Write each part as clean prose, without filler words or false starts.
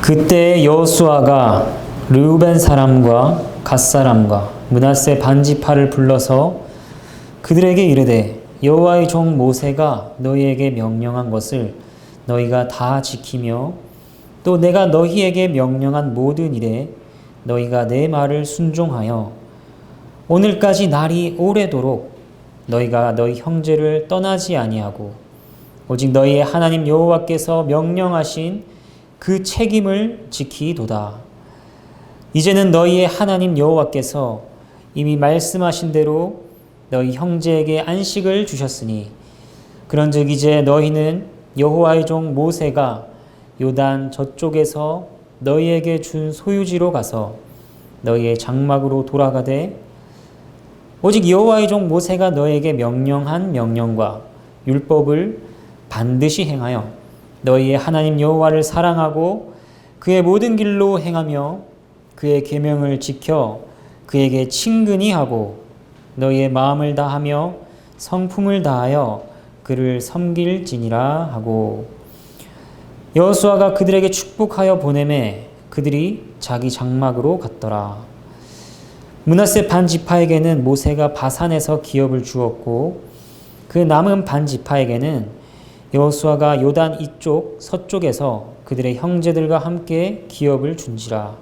그때 여호수아가 르우벤 사람과 갓 사람과 므낫세 반지파를 불러서 그들에게 이르되 여호와의 종 모세가 너희에게 명령한 것을 너희가 다 지키며 또 내가 너희에게 명령한 모든 일에 너희가 내 말을 순종하여 오늘까지 날이 오래도록 너희가 너희 형제를 떠나지 아니하고 오직 너희의 하나님 여호와께서 명령하신 그 책임을 지키도다. 이제는 너희의 하나님 여호와께서 이미 말씀하신 대로 너희 형제에게 안식을 주셨으니 그런즉 이제 너희는 여호와의 종 모세가 요단 저쪽에서 너희에게 준 소유지로 가서 너희의 장막으로 돌아가되 오직 여호와의 종 모세가 너희에게 명령한 명령과 율법을 반드시 행하여 너희의 하나님 여호와를 사랑하고 그의 모든 길로 행하며 그의 계명을 지켜 그에게 친근히 하고 너희의 마음을 다하며 성품을 다하여 그를 섬길지니라 하고 여호수아가 그들에게 축복하여 보내매 그들이 자기 장막으로 갔더라. 므낫세 반지파에게는 모세가 바산에서 기업을 주었고 그 남은 반지파에게는 여호수아가 요단 이쪽 서쪽에서 그들의 형제들과 함께 기업을 준지라.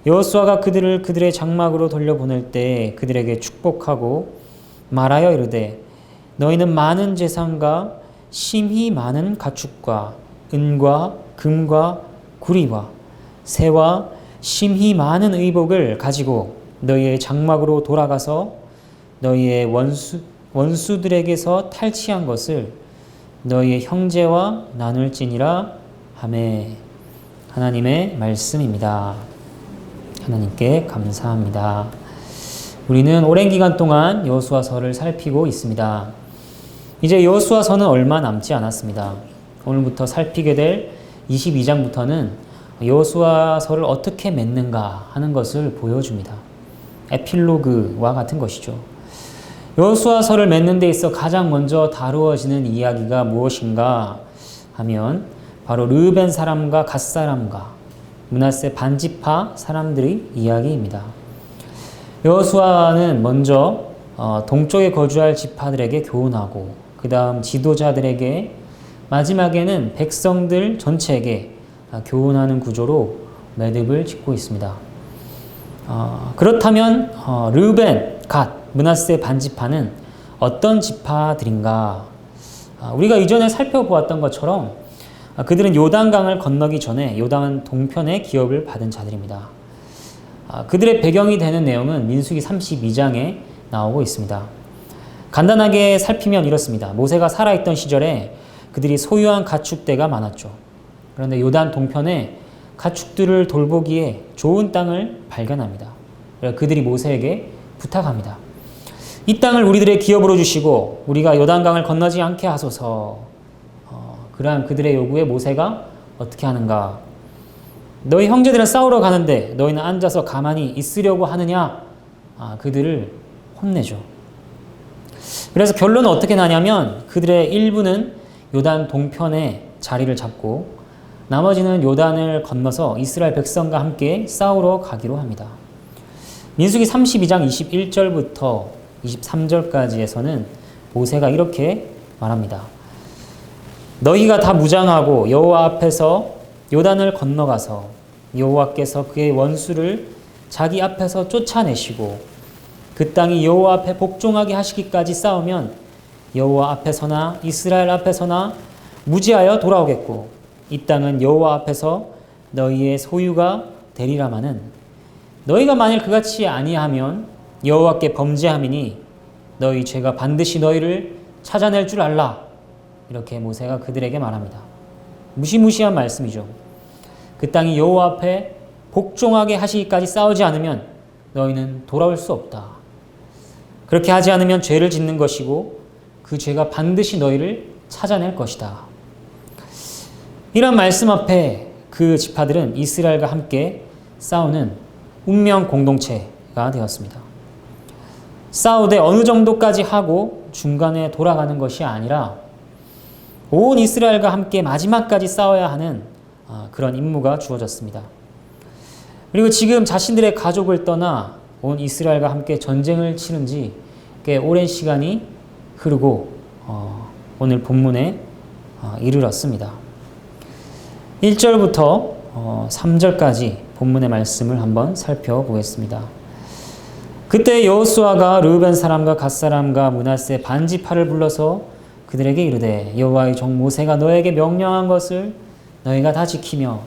여호수아가 그들을 그들의 장막으로 돌려보낼 때 그들에게 축복하고 말하여 이르되 너희는 많은 재산과 심히 많은 가축과 은과 금과 구리와 새와 심히 많은 의복을 가지고 너희의 장막으로 돌아가서 너희의 원수들에게서 탈취한 것을 너희의 형제와 나눌지니라 하매. 하나님의 말씀입니다. 하나님께 감사합니다. 우리는 오랜 기간 동안 여호수아서를 살피고 있습니다. 이제 여호수아서는 얼마 남지 않았습니다. 오늘부터 살피게 될 22장부터는 여호수아서를 어떻게 맺는가 하는 것을 보여줍니다. 에필로그와 같은 것이죠. 여호수아서를 맺는 데 있어 가장 먼저 다루어지는 이야기가 무엇인가 하면 바로 르우벤 사람과 갓 사람과 므낫세 반지파 사람들의 이야기입니다. 여호수아는 먼저 동쪽에 거주할 지파들에게 교훈하고 그 다음 지도자들에게 마지막에는 백성들 전체에게 교훈하는 구조로 매듭을 짓고 있습니다. 그렇다면 르우벤, 갓, 므낫세 반지파는 어떤 지파들인가? 우리가 이전에 살펴보았던 것처럼 그들은 요단강을 건너기 전에 요단 동편의 기업을 받은 자들입니다. 그들의 배경이 되는 내용은 민수기 32장에 나오고 있습니다. 간단하게 살피면 이렇습니다. 모세가 살아있던 시절에 그들이 소유한 가축대가 많았죠. 그런데 요단 동편에 가축들을 돌보기에 좋은 땅을 발견합니다. 그들이 모세에게 부탁합니다. 이 땅을 우리들의 기업으로 주시고 우리가 요단강을 건너지 않게 하소서. 그러한 그들의 요구에 모세가 어떻게 하는가? 너희 형제들은 싸우러 가는데 너희는 앉아서 가만히 있으려고 하느냐? 그들을 혼내죠. 그래서 결론은 어떻게 나냐면 그들의 일부는 요단 동편에 자리를 잡고 나머지는 요단을 건너서 이스라엘 백성과 함께 싸우러 가기로 합니다. 민수기 32장 21절부터 23절까지에서는 모세가 이렇게 말합니다. 너희가 다 무장하고 여호와 앞에서 요단을 건너가서 여호와께서 그의 원수를 자기 앞에서 쫓아내시고 그 땅이 여호와 앞에 복종하게 하시기까지 싸우면 여호와 앞에서나 이스라엘 앞에서나 무지하여 돌아오겠고 이 땅은 여호와 앞에서 너희의 소유가 되리라마는 너희가 만일 그같이 아니하면 여호와께 범죄함이니 너희 죄가 반드시 너희를 찾아낼 줄 알라. 이렇게 모세가 그들에게 말합니다. 무시무시한 말씀이죠. 그 땅이 여호와 앞에 복종하게 하시기까지 싸우지 않으면 너희는 돌아올 수 없다. 그렇게 하지 않으면 죄를 짓는 것이고 그 죄가 반드시 너희를 찾아낼 것이다. 이런 말씀 앞에 그 지파들은 이스라엘과 함께 싸우는 운명 공동체가 되었습니다. 싸우되 어느 정도까지 하고 중간에 돌아가는 것이 아니라 온 이스라엘과 함께 마지막까지 싸워야 하는 그런 임무가 주어졌습니다. 그리고 지금 자신들의 가족을 떠나 온 이스라엘과 함께 전쟁을 치른 지 꽤 오랜 시간이 흐르고 오늘 본문에 이르렀습니다. 1절부터 3절까지 본문의 말씀을 한번 살펴보겠습니다. 그때 여호수아가 르우벤 사람과 갓 사람과 므낫세 반지파를 불러서 그들에게 이르되 여호와의 종 모세가 너에게 명령한 것을 너희가 다 지키며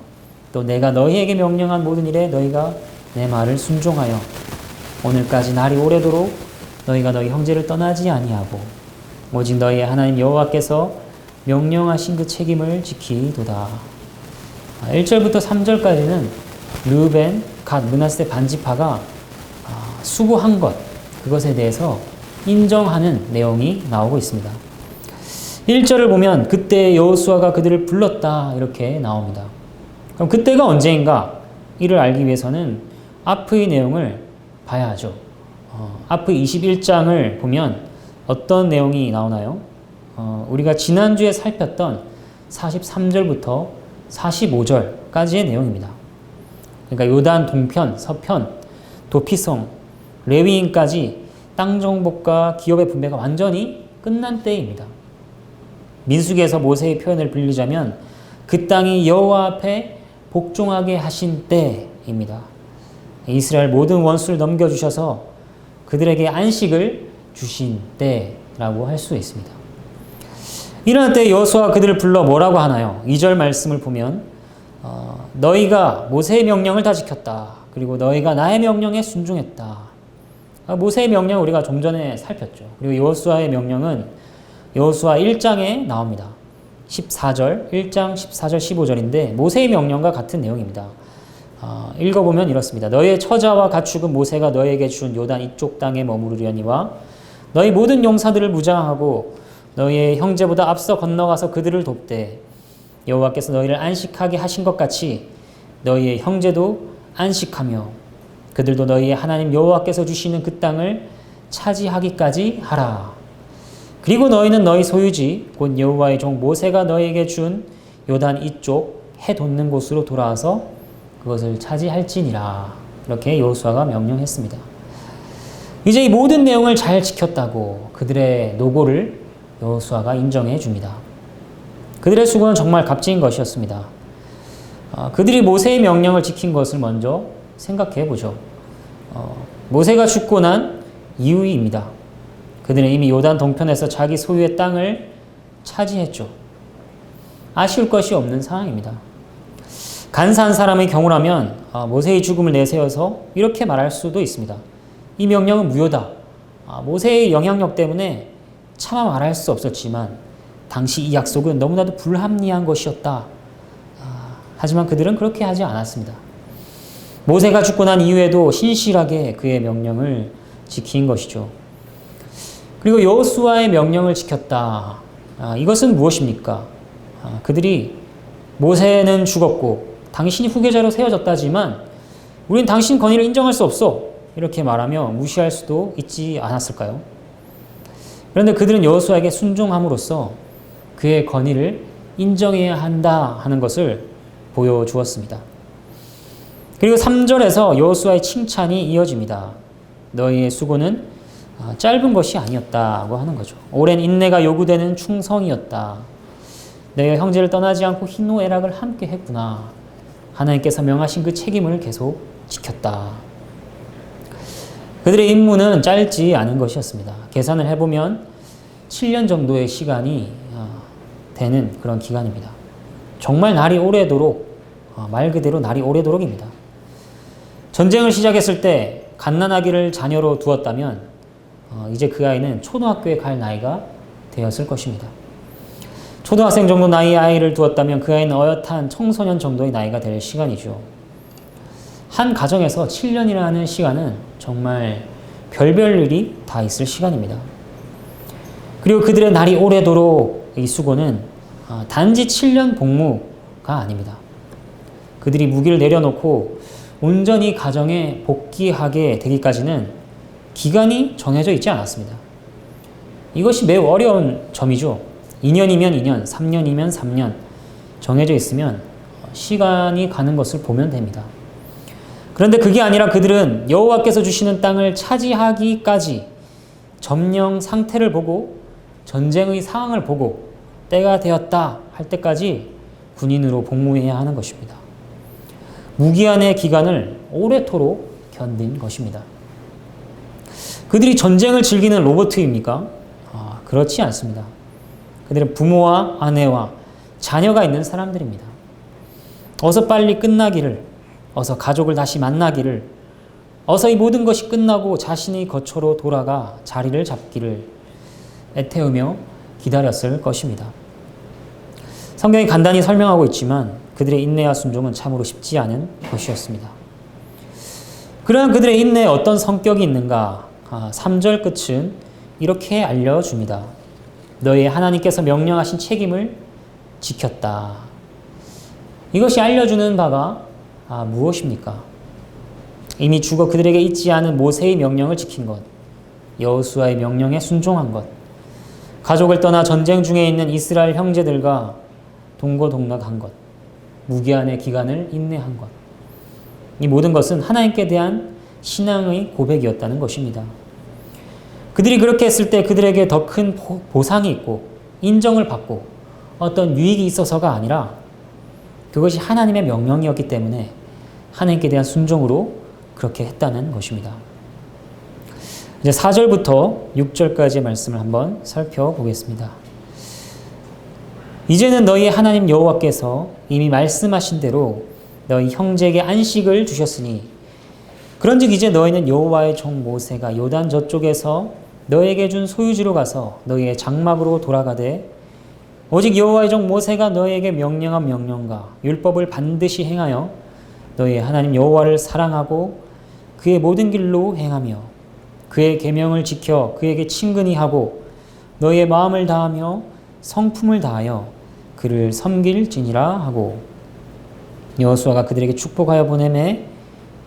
또 내가 너희에게 명령한 모든 일에 너희가 내 말을 순종하여 오늘까지 날이 오래도록 너희가 너희 형제를 떠나지 아니하고 오직 너희의 하나님 여호와께서 명령하신 그 책임을 지키도다. 1절부터 3절까지는 르우벤, 갓, 므낫세 반지파가 수고한 것, 그것에 대해서 인정하는 내용이 나오고 있습니다. 1절을 보면 그때 여호수아가 그들을 불렀다 이렇게 나옵니다. 그럼 그때가 언제인가? 이를 알기 위해서는 앞의 내용을 봐야 하죠. 앞의 21장을 보면 어떤 내용이 나오나요? 우리가 지난주에 살폈던 43절부터 45절까지의 내용입니다. 그러니까 요단 동편, 서편, 도피성, 레위인까지 땅 정복과 기업의 분배가 완전히 끝난 때입니다. 민수기에서 모세의 표현을 빌리자면 그 땅이 여호와 앞에 복종하게 하신 때입니다. 이스라엘 모든 원수를 넘겨주셔서 그들에게 안식을 주신 때라고 할 수 있습니다. 이런 때 여호수아가 그들을 불러 뭐라고 하나요? 2절 말씀을 보면 너희가 모세의 명령을 다 지켰다. 그리고 너희가 나의 명령에 순종했다. 모세의 명령 우리가 좀 전에 살폈죠. 그리고 여호수아의 명령은 여호수아 1장에 나옵니다. 14절, 1장 14절 15절인데 모세의 명령과 같은 내용입니다. 읽어보면 이렇습니다. 너희의 처자와 가축은 모세가 너희에게 준 요단 이쪽 땅에 머무르려니와 너희 모든 용사들을 무장하고 너희의 형제보다 앞서 건너가서 그들을 돕되 여호와께서 너희를 안식하게 하신 것 같이 너희의 형제도 안식하며 그들도 너희의 하나님 여호와께서 주시는 그 땅을 차지하기까지 하라. 그리고 너희는 너희 소유지 곧 여호와의 종 모세가 너희에게 준 요단 이쪽 해 돋는 곳으로 돌아와서 그것을 차지할지니라. 이렇게 여호수아가 명령했습니다. 이제 이 모든 내용을 잘 지켰다고 그들의 노고를 여호수아가 인정해 줍니다. 그들의 수고는 정말 값진 것이었습니다. 그들이 모세의 명령을 지킨 것을 먼저 생각해 보죠. 모세가 죽고 난 이후입니다. 그들은 이미 요단 동편에서 자기 소유의 땅을 차지했죠. 아쉬울 것이 없는 상황입니다. 간사한 사람의 경우라면 모세의 죽음을 내세워서 이렇게 말할 수도 있습니다. 이 명령은 무효다. 모세의 영향력 때문에 차마 말할 수 없었지만 당시 이 약속은 너무나도 불합리한 것이었다. 하지만 그들은 그렇게 하지 않았습니다. 모세가 죽고 난 이후에도 신실하게 그의 명령을 지킨 것이죠. 그리고 여호수아의 명령을 지켰다. 이것은 무엇입니까? 그들이 모세는 죽었고 당신이 후계자로 세워졌다지만 우린 당신 권위를 인정할 수 없어. 이렇게 말하며 무시할 수도 있지 않았을까요? 그런데 그들은 여호수아에게 순종함으로써 그의 권위를 인정해야 한다 하는 것을 보여주었습니다. 그리고 3절에서 여호수아의 칭찬이 이어집니다. 너희의 수고는 짧은 것이 아니었다고 하는 거죠. 오랜 인내가 요구되는 충성이었다. 너희가 형제를 떠나지 않고 희노애락을 함께 했구나. 하나님께서 명하신 그 책임을 계속 지켰다. 그들의 임무는 짧지 않은 것이었습니다. 계산을 해보면 7년 정도의 시간이 되는 그런 기간입니다. 정말 날이 오래도록, 말 그대로 날이 오래도록입니다. 전쟁을 시작했을 때 갓난아기를 자녀로 두었다면 이제 그 아이는 초등학교에 갈 나이가 되었을 것입니다. 초등학생 정도 나이의 아이를 두었다면 그 아이는 어엿한 청소년 정도의 나이가 될 시간이죠. 한 가정에서 7년이라는 시간은 정말 별별 일이 다 있을 시간입니다. 그리고 그들의 날이 오래도록 이 수고는 단지 7년 복무가 아닙니다. 그들이 무기를 내려놓고 온전히 가정에 복귀하게 되기까지는 기간이 정해져 있지 않았습니다. 이것이 매우 어려운 점이죠. 2년이면 2년, 3년이면 3년 정해져 있으면 시간이 가는 것을 보면 됩니다. 그런데 그게 아니라 그들은 여호와께서 주시는 땅을 차지하기까지 점령 상태를 보고 전쟁의 상황을 보고 때가 되었다 할 때까지 군인으로 복무해야 하는 것입니다. 무기한의 기간을 오래도록 견딘 것입니다. 그들이 전쟁을 즐기는 로봇입니까? 그렇지 않습니다. 그들은 부모와 아내와 자녀가 있는 사람들입니다. 어서 빨리 끝나기를, 어서 가족을 다시 만나기를, 어서 이 모든 것이 끝나고 자신의 거처로 돌아가 자리를 잡기를 애태우며 기다렸을 것입니다. 성경이 간단히 설명하고 있지만 그들의 인내와 순종은 참으로 쉽지 않은 것이었습니다. 그러한 그들의 인내에 어떤 성격이 있는가? 3절 끝은 이렇게 알려줍니다. 너희 하나님께서 명령하신 책임을 지켰다. 이것이 알려주는 바가 무엇입니까? 이미 죽어 그들에게 있지 않은 모세의 명령을 지킨 것, 여호수아의 명령에 순종한 것, 가족을 떠나 전쟁 중에 있는 이스라엘 형제들과 동거동락한 것, 무기한의 기간을 인내한 것. 이 모든 것은 하나님께 대한 신앙의 고백이었다는 것입니다. 그들이 그렇게 했을 때 그들에게 더 큰 보상이 있고 인정을 받고 어떤 유익이 있어서가 아니라 그것이 하나님의 명령이었기 때문에 하나님께 대한 순종으로 그렇게 했다는 것입니다. 이제 4절부터 6절까지의 말씀을 한번 살펴보겠습니다. 이제는 너희 하나님 여호와께서 이미 말씀하신 대로 너희 형제에게 안식을 주셨으니 그런즉 이제 너희는 여호와의 종 모세가 요단 저쪽에서 너희에게 준 소유지로 가서 너희의 장막으로 돌아가되 오직 여호와의 종 모세가 너희에게 명령한 명령과 율법을 반드시 행하여 너희의 하나님 여호와를 사랑하고 그의 모든 길로 행하며 그의 계명을 지켜 그에게 친근히 하고 너희의 마음을 다하며 성품을 다하여 그를 섬길지니라 하고 여호수아가 그들에게 축복하여 보내매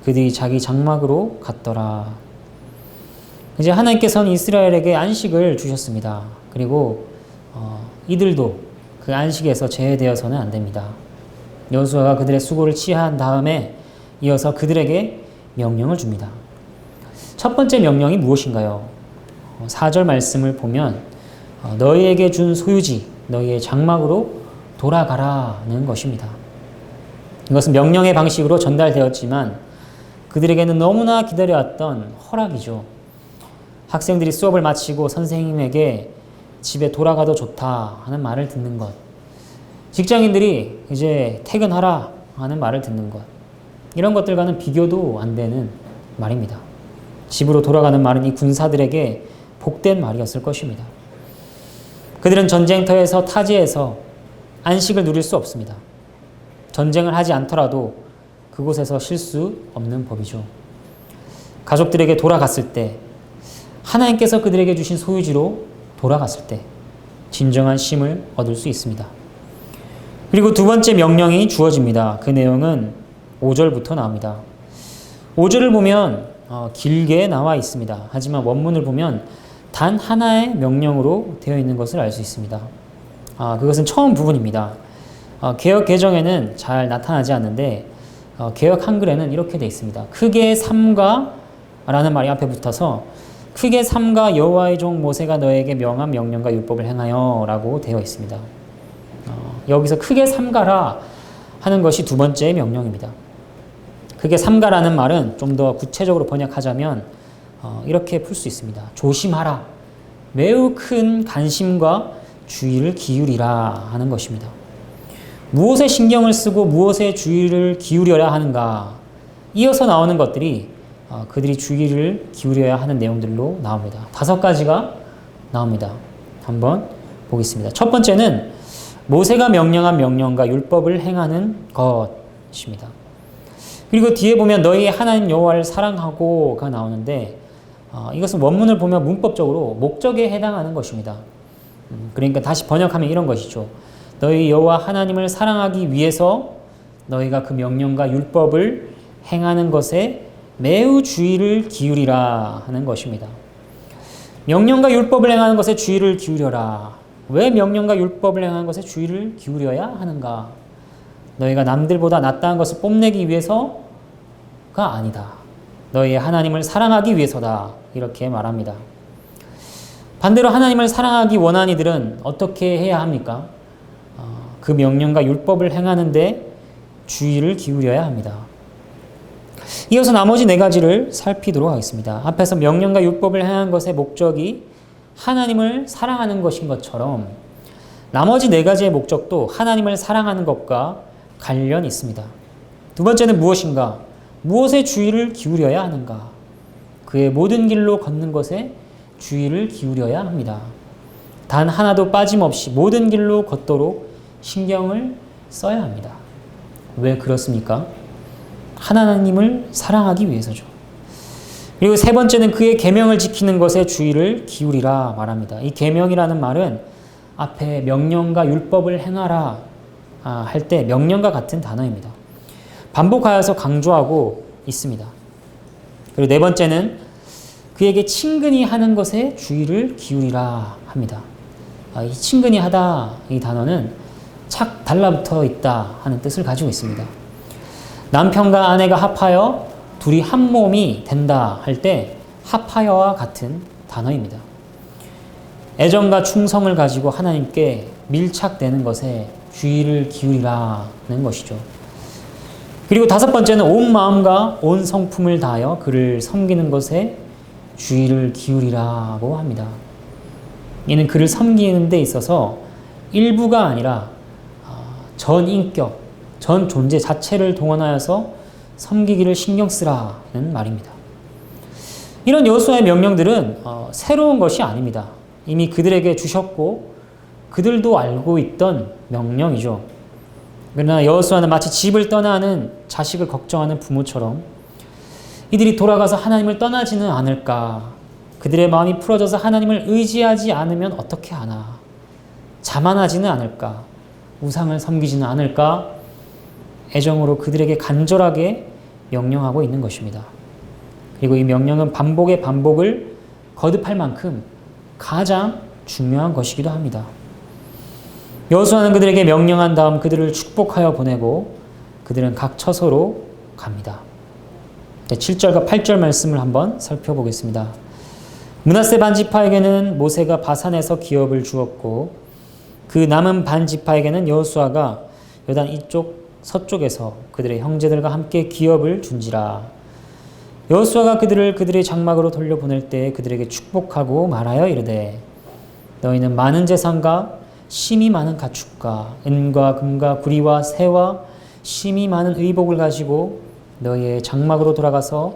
그들이 자기 장막으로 갔더라. 이제 하나님께서는 이스라엘에게 안식을 주셨습니다. 그리고 이들도 그 안식에서 제외되어서는 안 됩니다. 여호수아가 그들의 수고를 치하한 다음에 이어서 그들에게 명령을 줍니다. 첫 번째 명령이 무엇인가요? 4절 말씀을 보면 너희에게 준 소유지, 너희의 장막으로 돌아가라는 것입니다. 이것은 명령의 방식으로 전달되었지만 그들에게는 너무나 기다려왔던 허락이죠. 학생들이 수업을 마치고 선생님에게 집에 돌아가도 좋다 하는 말을 듣는 것. 직장인들이 이제 퇴근하라 하는 말을 듣는 것. 이런 것들과는 비교도 안 되는 말입니다. 집으로 돌아가는 말은 이 군사들에게 복된 말이었을 것입니다. 그들은 전쟁터에서 타지에서 안식을 누릴 수 없습니다. 전쟁을 하지 않더라도 그곳에서 쉴 수 없는 법이죠. 가족들에게 돌아갔을 때 하나님께서 그들에게 주신 소유지로 돌아갔을 때 진정한 쉼을 얻을 수 있습니다. 그리고 두 번째 명령이 주어집니다. 그 내용은 5절부터 나옵니다. 5절을 보면 길게 나와 있습니다. 하지만 원문을 보면 단 하나의 명령으로 되어 있는 것을 알 수 있습니다. 그것은 처음 부분입니다. 개역 개정에는 잘 나타나지 않는데 개역 한글에는 이렇게 되어 있습니다. 크게 삼가 라는 말이 앞에 붙어서 크게 삼가 여호와의 종 모세가 너에게 명한 명령과 율법을 행하여 라고 되어 있습니다. 여기서 크게 삼가라 하는 것이 두 번째 명령입니다. 크게 삼가라는 말은 좀 더 구체적으로 번역하자면 이렇게 풀 수 있습니다. 조심하라. 매우 큰 관심과 주의를 기울이라 하는 것입니다. 무엇에 신경을 쓰고 무엇에 주의를 기울여야 하는가. 이어서 나오는 것들이 그들이 주의를 기울여야 하는 내용들로 나옵니다. 5가지가 나옵니다. 한번 보겠습니다. 첫 번째는 모세가 명령한 명령과 율법을 행하는 것입니다. 그리고 뒤에 보면 너희 하나님 여호와를 사랑하고가 나오는데 이것은 원문을 보면 문법적으로 목적에 해당하는 것입니다. 그러니까 다시 번역하면 이런 것이죠. 너희 여호와 하나님을 사랑하기 위해서 너희가 그 명령과 율법을 행하는 것에 매우 주의를 기울이라 하는 것입니다. 명령과 율법을 행하는 것에 주의를 기울여라. 왜 명령과 율법을 행하는 것에 주의를 기울여야 하는가? 너희가 남들보다 낫다는 것을 뽐내기 위해서가 아니다. 너희의 하나님을 사랑하기 위해서다. 이렇게 말합니다. 반대로 하나님을 사랑하기 원하는 이들은 어떻게 해야 합니까? 그 명령과 율법을 행하는데 주의를 기울여야 합니다. 이어서 나머지 네 가지를 살피도록 하겠습니다. 앞에서 명령과 율법을 행한 것의 목적이 하나님을 사랑하는 것인 것처럼 나머지 네 가지의 목적도 하나님을 사랑하는 것과 관련이 있습니다. 두 번째는 무엇인가? 무엇에 주의를 기울여야 하는가? 그의 모든 길로 걷는 것에 주의를 기울여야 합니다. 단 하나도 빠짐없이 모든 길로 걷도록 신경을 써야 합니다. 왜 그렇습니까? 하나님을 사랑하기 위해서죠. 그리고 세 번째는 그의 계명을 지키는 것에 주의를 기울이라 말합니다. 이 계명이라는 말은 앞에 명령과 율법을 행하라 할 때 명령과 같은 단어입니다. 반복하여서 강조하고 있습니다. 그리고 네 번째는 그에게 친근히 하는 것에 주의를 기울이라 합니다. 이 친근히 하다 이 단어는 착 달라붙어 있다 하는 뜻을 가지고 있습니다. 남편과 아내가 합하여 둘이 한 몸이 된다 할 때 합하여와 같은 단어입니다. 애정과 충성을 가지고 하나님께 밀착되는 것에 주의를 기울이라는 것이죠. 그리고 다섯 번째는 온 마음과 온 성품을 다하여 그를 섬기는 것에 주의를 기울이라고 합니다. 이는 그를 섬기는 데 있어서 일부가 아니라 전 인격, 전 존재 자체를 동원하여서 섬기기를 신경 쓰라는 말입니다. 이런 여호수아의 명령들은 새로운 것이 아닙니다. 이미 그들에게 주셨고 그들도 알고 있던 명령이죠. 그러나 여호수아는 마치 집을 떠나는 자식을 걱정하는 부모처럼 이들이 돌아가서 하나님을 떠나지는 않을까, 그들의 마음이 풀어져서 하나님을 의지하지 않으면 어떻게 하나, 자만하지는 않을까, 우상을 섬기지는 않을까, 애정으로 그들에게 간절하게 명령하고 있는 것입니다. 그리고 이 명령은 반복의 반복을 거듭할 만큼 가장 중요한 것이기도 합니다. 여호수아는 그들에게 명령한 다음 그들을 축복하여 보내고 그들은 각 처소로 갑니다. 7절과 8절 말씀을 한번 살펴보겠습니다. 므낫세 반지파에게는 모세가 바산에서 기업을 주었고 그 남은 반지파에게는 여호수아가 요단 이쪽 서쪽에서 그들의 형제들과 함께 기업을 준지라. 여호수아가 그들을 그들의 장막으로 돌려보낼 때 그들에게 축복하고 말하여 이르되 너희는 많은 재산과 심이 많은 가축과 은과 금과 구리와 새와 심이 많은 의복을 가지고 너희의 장막으로 돌아가서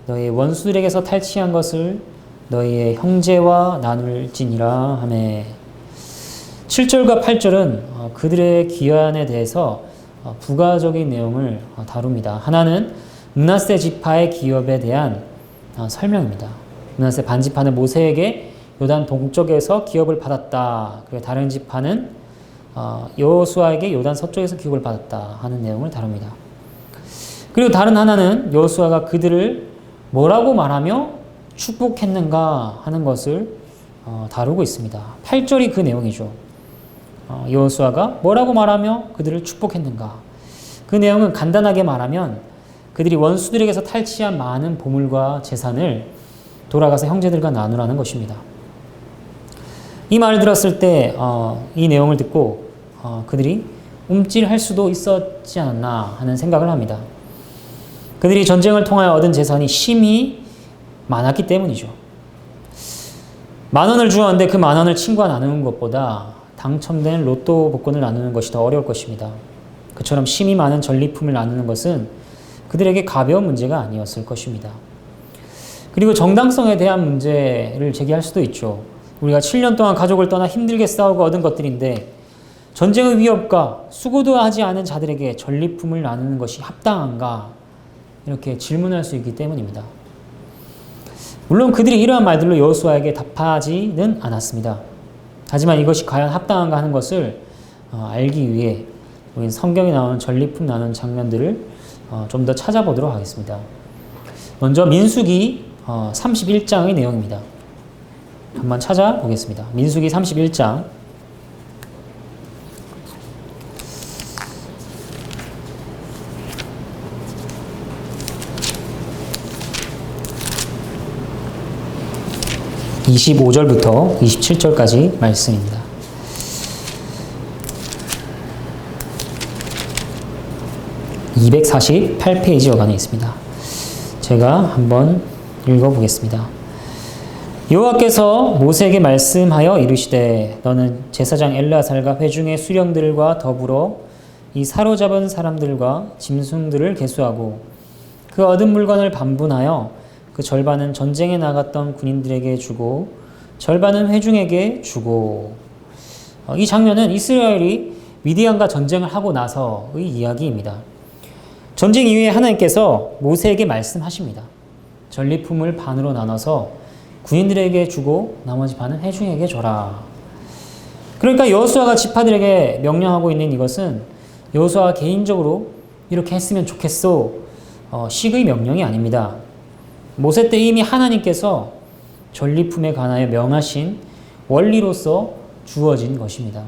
너희의 원수들에게서 탈취한 것을 너희의 형제와 나눌지니라 하매. 7절과 8절은 그들의 기한에 대해서 부가적인 내용을 다룹니다. 하나는 므낫세 지파의 기업에 대한 설명입니다. 므낫세 반지파는 모세에게 요단 동쪽에서 기업을 받았다. 그리고 다른 지파는 여호수아에게 요단 서쪽에서 기업을 받았다 하는 내용을 다룹니다. 그리고 다른 하나는 여호수아가 그들을 뭐라고 말하며 축복했는가 하는 것을 다루고 있습니다. 8절이 그 내용이죠. 여호수아가 뭐라고 말하며 그들을 축복했는가. 그 내용은 간단하게 말하면 그들이 원수들에게서 탈취한 많은 보물과 재산을 돌아가서 형제들과 나누라는 것입니다. 이 말을 들었을 때 이 내용을 듣고 그들이 움찔할 수도 있었지 않나 하는 생각을 합니다. 그들이 전쟁을 통하여 얻은 재산이 심히 많았기 때문이죠. 10,000원을 주었는데 그 10,000원을 친구와 나누는 것보다 당첨된 로또 복권을 나누는 것이 더 어려울 것입니다. 그처럼 심이 많은 전리품을 나누는 것은 그들에게 가벼운 문제가 아니었을 것입니다. 그리고 정당성에 대한 문제를 제기할 수도 있죠. 우리가 7년 동안 가족을 떠나 힘들게 싸우고 얻은 것들인데 전쟁의 위협과 수고도 하지 않은 자들에게 전리품을 나누는 것이 합당한가? 이렇게 질문할 수 있기 때문입니다. 물론 그들이 이러한 말들로 여호수아에게 답하지는 않았습니다. 하지만 이것이 과연 합당한가 하는 것을 알기 위해 우리는 성경에 나오는 전리품 나누는 장면들을 좀 더 찾아보도록 하겠습니다. 먼저 민수기 31장의 내용입니다. 한번 찾아보겠습니다. 민수기 31장 25절부터 27절까지 말씀입니다. (248페이지) 여간에 있습니다. 제가 한번 읽어보겠습니다. 여호와께서 모세에게 말씀하여 이르시되 너는 제사장 엘르아살과 회중의 수령들과 더불어 이 사로잡은 사람들과 짐승들을 계수하고 그 얻은 물건을 반분하여 그 절반은 전쟁에 나갔던 군인들에게 주고 절반은 회중에게 주고. 이 장면은 이스라엘이 미디안과 전쟁을 하고 나서의 이야기입니다. 전쟁 이후에 하나님께서 모세에게 말씀하십니다. 전리품을 반으로 나눠서 군인들에게 주고 나머지 반은 회중에게 줘라. 그러니까 여호수아가 지파들에게 명령하고 있는 이것은 여호수아가 개인적으로 이렇게 했으면 좋겠소 식의 명령이 아닙니다. 모세 때 이미 하나님께서 전리품에 관하여 명하신 원리로서 주어진 것입니다.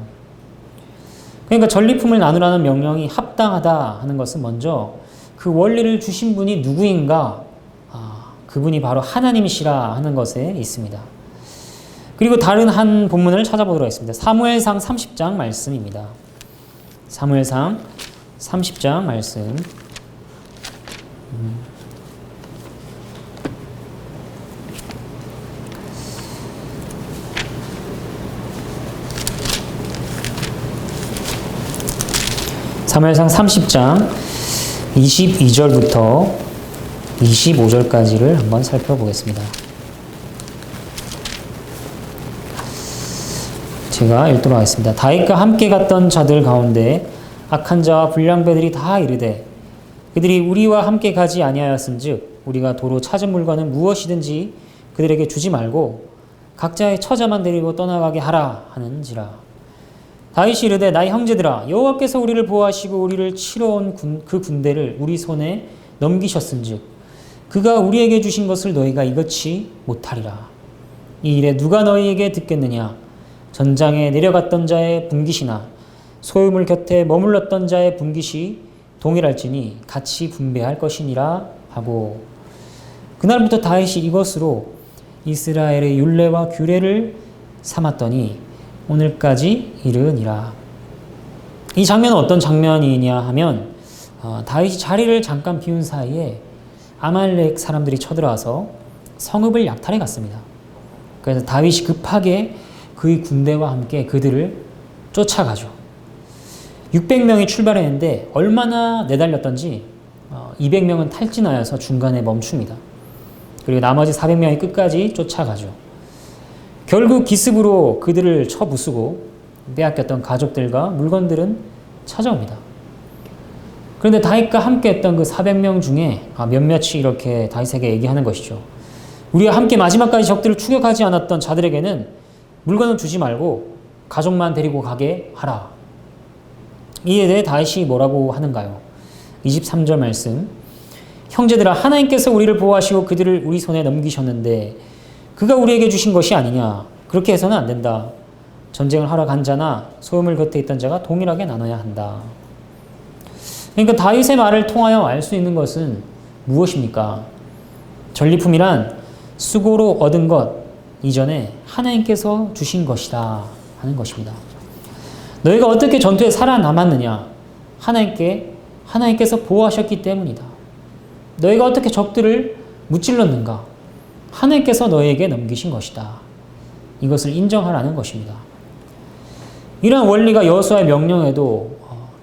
그러니까 전리품을 나누라는 명령이 합당하다 하는 것은 먼저 그 원리를 주신 분이 누구인가, 그분이 바로 하나님이시라 하는 것에 있습니다. 그리고 다른 한 본문을 찾아보도록 하겠습니다. 사무엘상 30장 말씀입니다. 사무엘상 30장 말씀. 사무엘상 30장 22절부터 25절까지를 한번 살펴보겠습니다. 제가 읽도록 하겠습니다. 다윗과 함께 갔던 자들 가운데 악한 자와 불량배들이 다 이르되 그들이 우리와 함께 가지 아니하였은즉 우리가 도로 찾은 물건은 무엇이든지 그들에게 주지 말고 각자의 처자만 데리고 떠나가게 하라 하는지라. 다윗이 이르되 나의 형제들아 여호와께서 우리를 보호하시고 우리를 치러 온 그 군대를 우리 손에 넘기셨은즉 그가 우리에게 주신 것을 너희가 이것이 못하리라. 이 일에 누가 너희에게 듣겠느냐. 전장에 내려갔던 자의 분깃이나 소유물 곁에 머물렀던 자의 분깃이 동일할지니 같이 분배할 것이니라 하고. 그날부터 다윗이 이것으로 이스라엘의 율례와 규례를 삼았더니 오늘까지 이르니라. 이 장면은 어떤 장면이냐 하면 다윗이 자리를 잠깐 비운 사이에 아말렉 사람들이 쳐들어와서 성읍을 약탈해 갔습니다. 그래서 다윗이 급하게 그의 군대와 함께 그들을 쫓아가죠. 600명이 출발했는데 얼마나 내달렸던지 200명은 탈진하여서 중간에 멈춥니다. 그리고 나머지 400명이 끝까지 쫓아가죠. 결국 기습으로 그들을 쳐부수고 빼앗겼던 가족들과 물건들은 찾아옵니다. 그런데 다윗과 함께 했던 그 400명 중에 몇몇이 이렇게 다윗에게 얘기하는 것이죠. 우리와 함께 마지막까지 적들을 추격하지 않았던 자들에게는 물건은 주지 말고 가족만 데리고 가게 하라. 이에 대해 다윗이 뭐라고 하는가요? 23절 말씀. 형제들아 하나님께서 우리를 보호하시고 그들을 우리 손에 넘기셨는데 그가 우리에게 주신 것이 아니냐. 그렇게 해서는 안 된다. 전쟁을 하러 간 자나 소유물 곁에 있던 자가 동일하게 나눠야 한다. 그러니까 다윗의 말을 통하여 알 수 있는 것은 무엇입니까? 전리품이란 수고로 얻은 것 이전에 하나님께서 주신 것이다 하는 것입니다. 너희가 어떻게 전투에 살아남았느냐? 하나님께서 보호하셨기 때문이다. 너희가 어떻게 적들을 무찔렀는가? 하나님께서 너에게 넘기신 것이다. 이것을 인정하라는 것입니다. 이러한 원리가 여호수아의 명령에도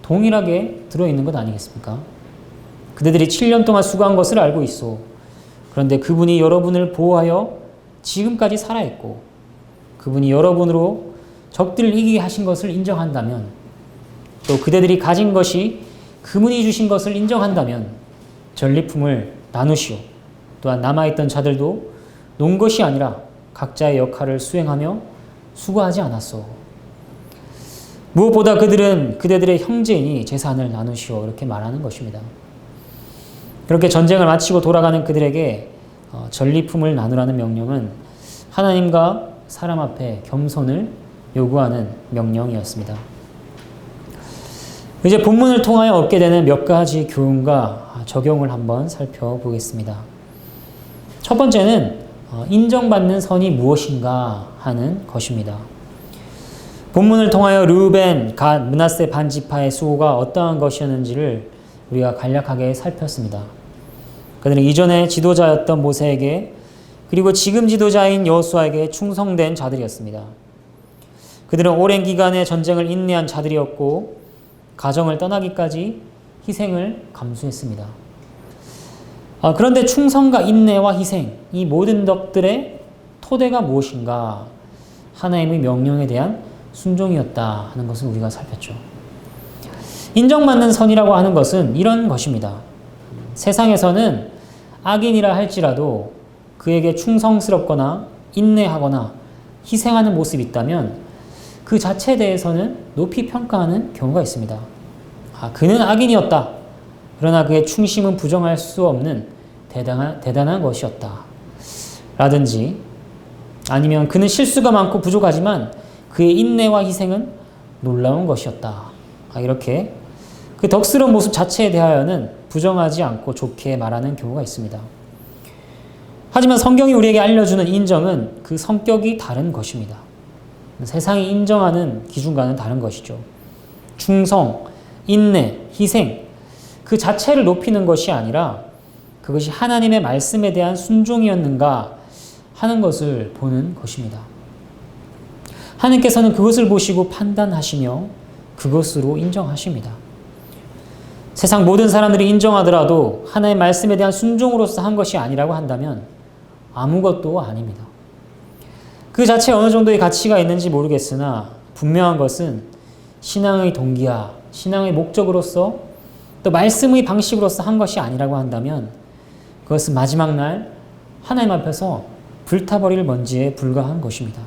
동일하게 들어있는 것 아니겠습니까? 그대들이 7년 동안 수고한 것을 알고 있어. 그런데 그분이 여러분을 보호하여 지금까지 살아있고 그분이 여러분으로 적들을 이기게 하신 것을 인정한다면 또 그대들이 가진 것이 그분이 주신 것을 인정한다면 전리품을 나누시오. 또한 남아있던 자들도 논 것이 아니라 각자의 역할을 수행하며 수고하지 않았소. 무엇보다 그대들의 형제이니 재산을 나누시오. 이렇게 말하는 것입니다. 그렇게 전쟁을 마치고 돌아가는 그들에게 전리품을 나누라는 명령은 하나님과 사람 앞에 겸손을 요구하는 명령이었습니다. 이제 본문을 통하여 얻게 되는 몇 가지 교훈과 적용을 한번 살펴보겠습니다. 첫 번째는 인정받는 선이 무엇인가 하는 것입니다. 본문을 통하여 르우벤, 갓, 므낫세 반지파의 수호가 어떠한 것이었는지를 우리가 간략하게 살폈습니다. 그들은 이전에 지도자였던 모세에게 그리고 지금 지도자인 여호수아에게 충성된 자들이었습니다. 그들은 오랜 기간의 전쟁을 인내한 자들이었고 가정을 떠나기까지 희생을 감수했습니다. 그런데 충성과 인내와 희생, 이 모든 덕들의 토대가 무엇인가? 하나님의 명령에 대한 순종이었다 하는 것을 우리가 살폈죠. 인정받는 선이라고 하는 것은 이런 것입니다. 세상에서는 악인이라 할지라도 그에게 충성스럽거나 인내하거나 희생하는 모습이 있다면 그 자체에 대해서는 높이 평가하는 경우가 있습니다. 그는 악인이었다. 그러나 그의 충심은 부정할 수 없는 대단한 것이었다. 라든지 아니면 그는 실수가 많고 부족하지만 그의 인내와 희생은 놀라운 것이었다. 이렇게 그 덕스러운 모습 자체에 대하여는 부정하지 않고 좋게 말하는 경우가 있습니다. 하지만 성경이 우리에게 알려주는 인정은 그 성격이 다른 것입니다. 세상이 인정하는 기준과는 다른 것이죠. 충성, 인내, 희생, 그 자체를 높이는 것이 아니라 그것이 하나님의 말씀에 대한 순종이었는가 하는 것을 보는 것입니다. 하나님께서는 그것을 보시고 판단하시며 그것으로 인정하십니다. 세상 모든 사람들이 인정하더라도 하나님의 말씀에 대한 순종으로서 한 것이 아니라고 한다면 아무것도 아닙니다. 그 자체에 어느 정도의 가치가 있는지 모르겠으나 분명한 것은 신앙의 동기야, 신앙의 목적으로서 또 말씀의 방식으로서 한 것이 아니라고 한다면 그것은 마지막 날 하나님 앞에서 불타버릴 먼지에 불과한 것입니다.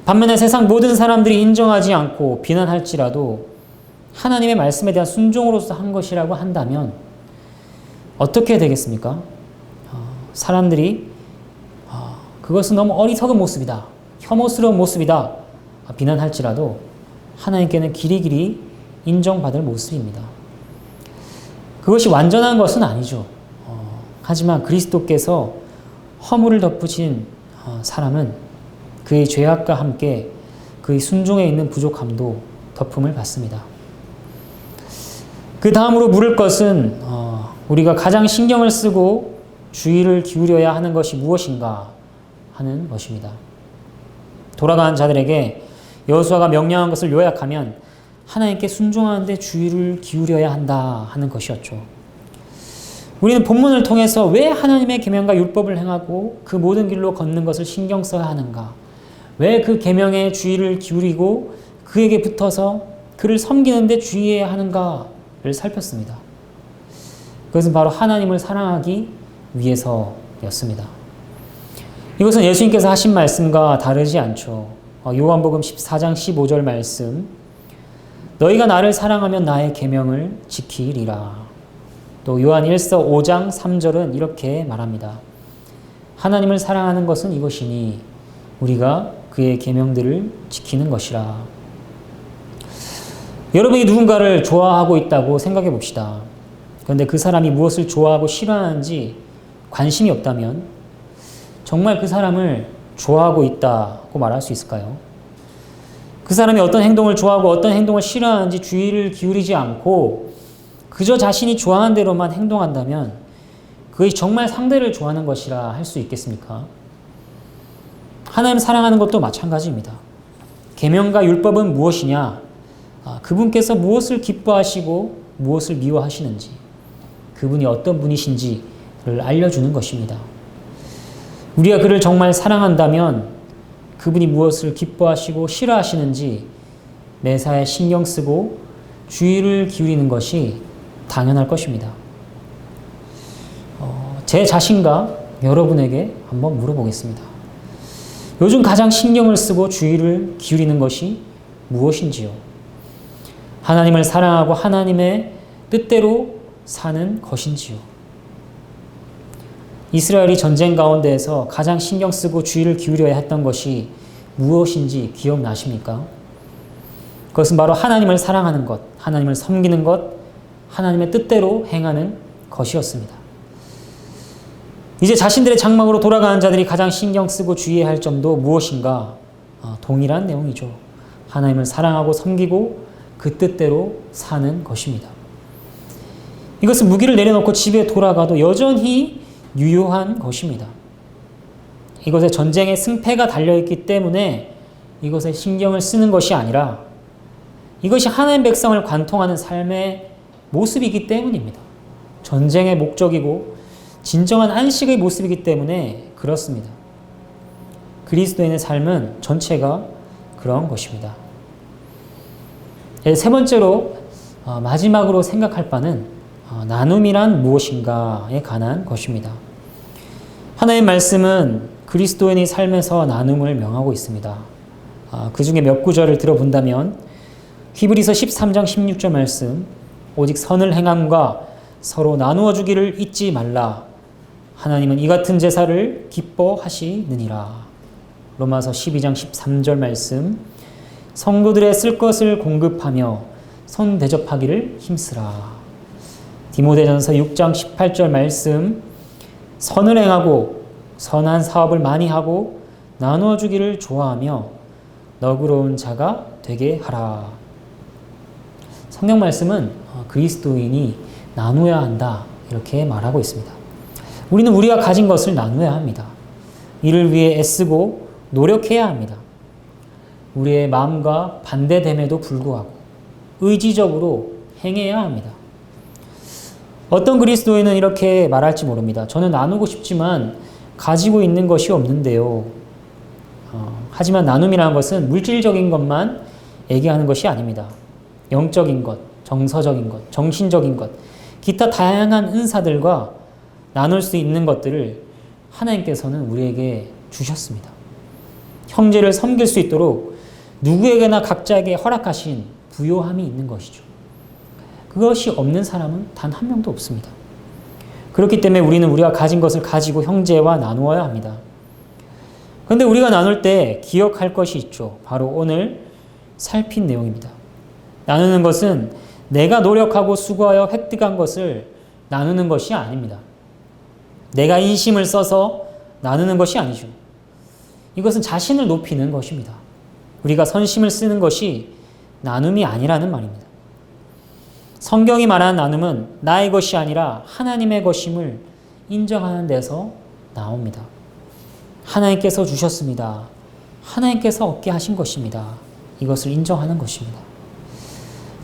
반면에 세상 모든 사람들이 인정하지 않고 비난할지라도 하나님의 말씀에 대한 순종으로서 한 것이라고 한다면 어떻게 되겠습니까? 사람들이 그것은 너무 어리석은 모습이다. 혐오스러운 모습이다. 비난할지라도 하나님께는 길이길이 인정받을 모습입니다. 그것이 완전한 것은 아니죠. 하지만 그리스도께서 허물을 덮으신 사람은 그의 죄악과 함께 그의 순종에 있는 부족함도 덮음을 받습니다. 그 다음으로 물을 것은 우리가 가장 신경을 쓰고 주의를 기울여야 하는 것이 무엇인가 하는 것입니다. 돌아간 자들에게 여호수아가 명령한 것을 요약하면 하나님께 순종하는 데 주의를 기울여야 한다 하는 것이었죠. 우리는 본문을 통해서 왜 하나님의 계명과 율법을 행하고 그 모든 길로 걷는 것을 신경 써야 하는가? 왜 그 계명에 주의를 기울이고 그에게 붙어서 그를 섬기는 데 주의해야 하는가를 살폈습니다. 그것은 바로 하나님을 사랑하기 위해서였습니다. 이것은 예수님께서 하신 말씀과 다르지 않죠. 요한복음 14장 15절 말씀, 너희가 나를 사랑하면 나의 계명을 지키리라. 또 요한 1서 5장 3절은 이렇게 말합니다. 하나님을 사랑하는 것은 이것이니 우리가 그의 계명들을 지키는 것이라. 여러분이 누군가를 좋아하고 있다고 생각해 봅시다. 그런데 그 사람이 무엇을 좋아하고 싫어하는지 관심이 없다면 정말 그 사람을 좋아하고 있다고 말할 수 있을까요? 그 사람이 어떤 행동을 좋아하고 어떤 행동을 싫어하는지 주의를 기울이지 않고 그저 자신이 좋아하는 대로만 행동한다면 그것이 정말 상대를 좋아하는 것이라 할 수 있겠습니까? 하나님 사랑하는 것도 마찬가지입니다. 계명과 율법은 무엇이냐? 그분께서 무엇을 기뻐하시고 무엇을 미워하시는지, 그분이 어떤 분이신지를 알려주는 것입니다. 우리가 그를 정말 사랑한다면 그분이 무엇을 기뻐하시고 싫어하시는지 매사에 신경 쓰고 주의를 기울이는 것이 당연할 것입니다. 제 자신과 여러분에게 한번 물어보겠습니다. 요즘 가장 신경을 쓰고 주의를 기울이는 것이 무엇인지요? 하나님을 사랑하고 하나님의 뜻대로 사는 것인지요? 이스라엘이 전쟁 가운데에서 가장 신경 쓰고 주의를 기울여야 했던 것이 무엇인지 기억나십니까? 그것은 바로 하나님을 사랑하는 것, 하나님을 섬기는 것, 하나님의 뜻대로 행하는 것이었습니다. 이제 자신들의 장막으로 돌아가는 자들이 가장 신경 쓰고 주의해야 할 점도 무엇인가? 동일한 내용이죠. 하나님을 사랑하고 섬기고 그 뜻대로 사는 것입니다. 이것은 무기를 내려놓고 집에 돌아가도 여전히 유효한 것입니다. 이것에 전쟁의 승패가 달려있기 때문에 이것에 신경을 쓰는 것이 아니라 이것이 하나님 백성을 관통하는 삶의 모습이기 때문입니다. 전쟁의 목적이고 진정한 안식의 모습이기 때문에 그렇습니다. 그리스도인의 삶은 전체가 그런 것입니다. 세 번째로 마지막으로 생각할 바는 나눔이란 무엇인가에 관한 것입니다. 하나님의 말씀은 그리스도인의 삶에서 나눔을 명하고 있습니다. 그 중에 몇 구절을 들어본다면 히브리서 13장 16절 말씀, 오직 선을 행함과 서로 나누어 주기를 잊지 말라. 하나님은 이 같은 제사를 기뻐하시느니라. 로마서 12장 13절 말씀, 성도들의 쓸 것을 공급하며 손 대접하기를 힘쓰라. 디모데전서 6장 18절 말씀, 선을 행하고 선한 사업을 많이 하고 나누어 주기를 좋아하며 너그러운 자가 되게 하라. 성경 말씀은 그리스도인이 나누어야 한다 이렇게 말하고 있습니다. 우리는 우리가 가진 것을 나누어야 합니다. 이를 위해 애쓰고 노력해야 합니다. 우리의 마음과 반대됨에도 불구하고 의지적으로 행해야 합니다. 어떤 그리스도인은 이렇게 말할지 모릅니다. 저는 나누고 싶지만 가지고 있는 것이 없는데요. 하지만 나눔이라는 것은 물질적인 것만 얘기하는 것이 아닙니다. 영적인 것, 정서적인 것, 정신적인 것, 기타 다양한 은사들과 나눌 수 있는 것들을 하나님께서는 우리에게 주셨습니다. 형제를 섬길 수 있도록 누구에게나 각자에게 허락하신 부요함이 있는 것이죠. 그것이 없는 사람은 단 한 명도 없습니다. 그렇기 때문에 우리는 우리가 가진 것을 가지고 형제와 나누어야 합니다. 그런데 우리가 나눌 때 기억할 것이 있죠. 바로 오늘 살핀 내용입니다. 나누는 것은 내가 노력하고 수고하여 획득한 것을 나누는 것이 아닙니다. 내가 인심을 써서 나누는 것이 아니죠. 이것은 자신을 높이는 것입니다. 우리가 선심을 쓰는 것이 나눔이 아니라는 말입니다. 성경이 말하는 나눔은 나의 것이 아니라 하나님의 것임을 인정하는 데서 나옵니다. 하나님께서 주셨습니다. 하나님께서 얻게 하신 것입니다. 이것을 인정하는 것입니다.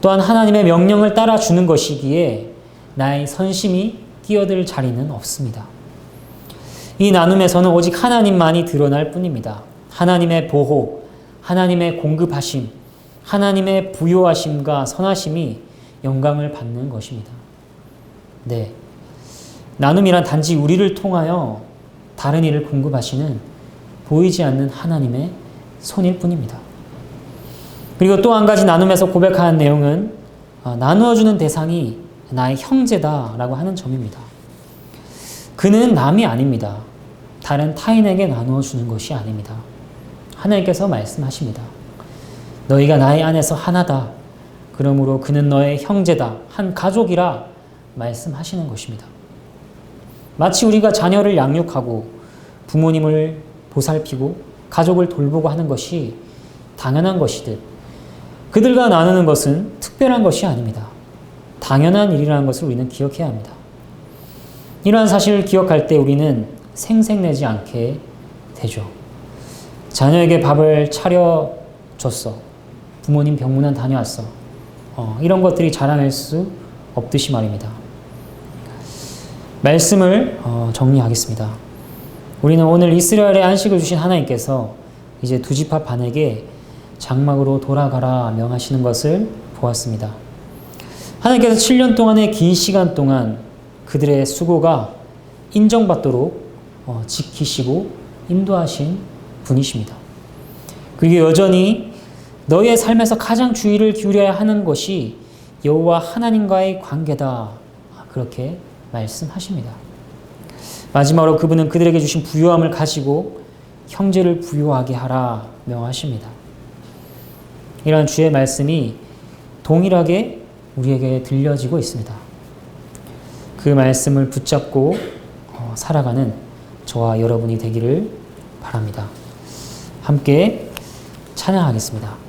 또한 하나님의 명령을 따라 주는 것이기에 나의 선심이 끼어들 자리는 없습니다. 이 나눔에서는 오직 하나님만이 드러날 뿐입니다. 하나님의 보호, 하나님의 공급하심, 하나님의 부요하심과 선하심이 영광을 받는 것입니다. 네, 나눔이란 단지 우리를 통하여 다른 이를 공급하시는 보이지 않는 하나님의 손일 뿐입니다. 그리고 또 한 가지 나눔에서 고백하는 내용은 나누어주는 대상이 나의 형제다라고 하는 점입니다. 그는 남이 아닙니다. 다른 타인에게 나누어주는 것이 아닙니다. 하나님께서 말씀하십니다. 너희가 나의 안에서 하나다. 그러므로 그는 너의 형제다. 한 가족이라 말씀하시는 것입니다. 마치 우리가 자녀를 양육하고 부모님을 보살피고 가족을 돌보고 하는 것이 당연한 것이듯 그들과 나누는 것은 특별한 것이 아닙니다. 당연한 일이라는 것을 우리는 기억해야 합니다. 이러한 사실을 기억할 때 우리는 생색내지 않게 되죠. 자녀에게 밥을 차려줬어. 부모님 병문안 다녀왔어. 이런 것들이 자랑할 수 없듯이 말입니다. 말씀을 정리하겠습니다. 우리는 오늘 이스라엘의 안식을 주신 하나님께서 이제 두 지파 반에게 장막으로 돌아가라 명하시는 것을 보았습니다. 하나님께서 7년 동안의 긴 시간 동안 그들의 수고가 인정받도록 지키시고 인도하신 분이십니다. 그리고 여전히 너희의 삶에서 가장 주의를 기울여야 하는 것이 여호와 하나님과의 관계다. 그렇게 말씀하십니다. 마지막으로 그분은 그들에게 주신 부요함을 가지고 형제를 부요하게 하라 명하십니다. 이러한 주의 말씀이 동일하게 우리에게 들려지고 있습니다. 그 말씀을 붙잡고 살아가는 저와 여러분이 되기를 바랍니다. 함께 찬양하겠습니다.